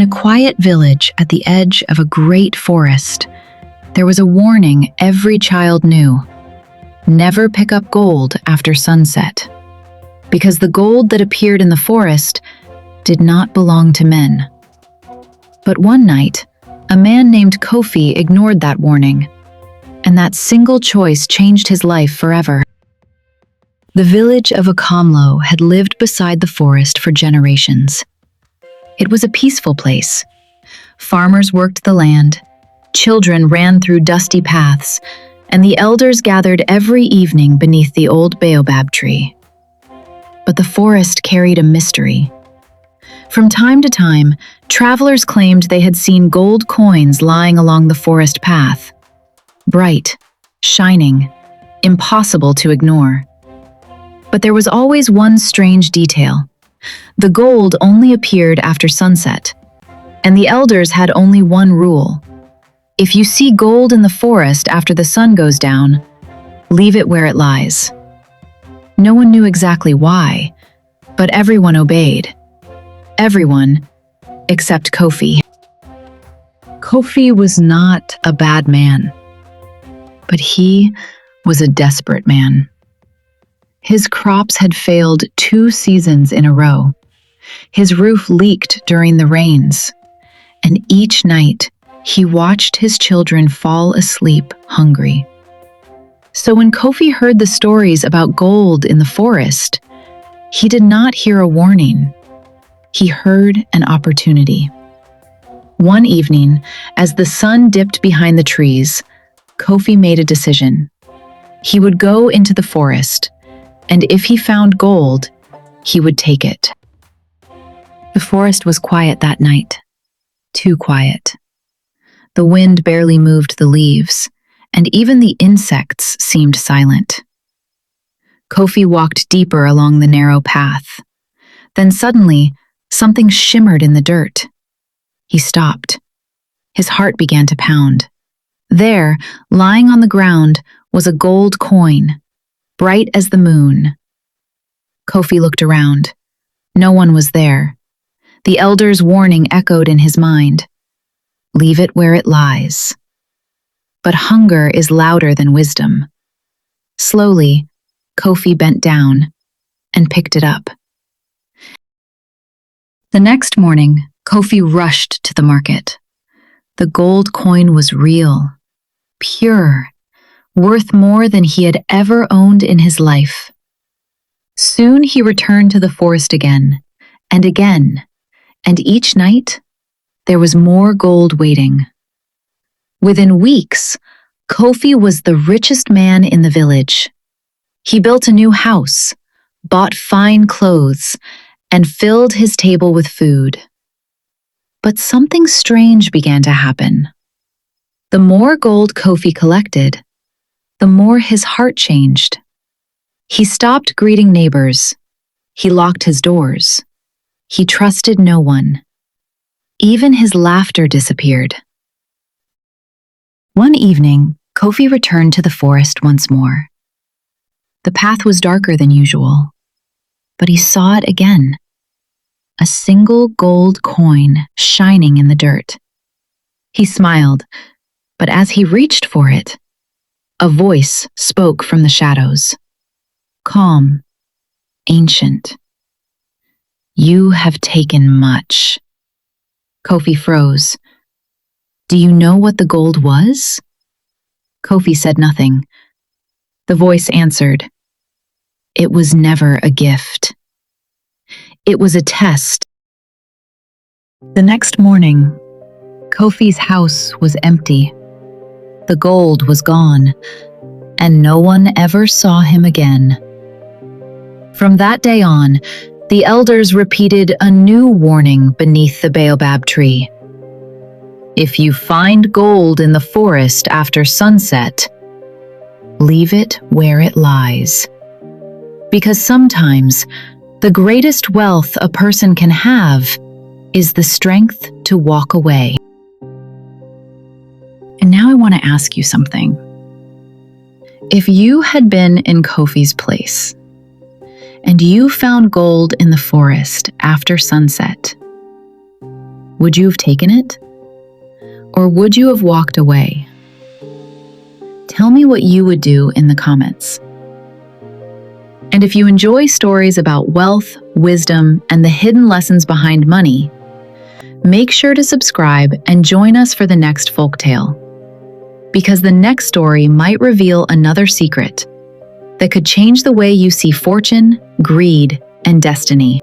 In a quiet village at the edge of a great forest, there was a warning every child knew: never pick up gold after sunset, because the gold that appeared in the forest did not belong to men. But one night, a man named Kofi ignored that warning, and that single choice changed his life forever. The village of Akamlo had lived beside the forest for generations. It was a peaceful place. Farmers worked the land, children ran through dusty paths, and the elders gathered every evening beneath the old baobab tree. But the forest carried a mystery. From time to time, travelers claimed they had seen gold coins lying along the forest path. Bright, shining, impossible to ignore. But there was always one strange detail. The gold only appeared after sunset, and the elders had only one rule: if you see gold in the forest after the sun goes down, leave it where it lies. No one knew exactly why, but everyone obeyed. Everyone except Kofi. Kofi was not a bad man, but he was a desperate man. His crops had failed 2 seasons in a row. His roof leaked during the rains, and each night he watched his children fall asleep hungry. So when Kofi heard the stories about gold in the forest, he did not hear a warning. He heard an opportunity. One evening, as the sun dipped behind the trees, Kofi made a decision. He would go into the forest, and if he found gold, he would take it. The forest was quiet that night. Too quiet. The wind barely moved the leaves, and even the insects seemed silent. Kofi walked deeper along the narrow path. Then suddenly, something shimmered in the dirt. He stopped. His heart began to pound. There, lying on the ground, was a gold coin, bright as the moon. Kofi looked around. No one was there. The elder's warning echoed in his mind: leave it where it lies. But hunger is louder than wisdom. Slowly, Kofi bent down and picked it up. The next morning, Kofi rushed to the market. The gold coin was real, pure, worth more than he had ever owned in his life. Soon he returned to the forest again, and each night there was more gold waiting. Within weeks, Kofi was the richest man in the village. He built a new house, bought fine clothes, and filled his table with food. But something strange began to happen. The more gold Kofi collected, the more his heart changed. He stopped greeting neighbors. He locked his doors. He trusted no one. Even his laughter disappeared. One evening, Kofi returned to the forest once more. The path was darker than usual, but he saw it again. A single gold coin shining in the dirt. He smiled, but as he reached for it, a voice spoke from the shadows. Calm, ancient. You have taken much. Kofi froze. Do you know what the gold was? Kofi said nothing. The voice answered. It was never a gift. It was a test. The next morning, Kofi's house was empty. The gold was gone, and no one ever saw him again. From that day on, the elders repeated a new warning beneath the baobab tree. If you find gold in the forest after sunset, leave it where it lies. Because sometimes, the greatest wealth a person can have is the strength to walk away. And now I want to ask you something. If you had been in Kofi's place, and you found gold in the forest after sunset, would you have taken it? Or would you have walked away? Tell me what you would do in the comments. And if you enjoy stories about wealth, wisdom, and the hidden lessons behind money, make sure to subscribe and join us for the next folktale. Because the next story might reveal another secret that could change the way you see fortune, greed, and destiny.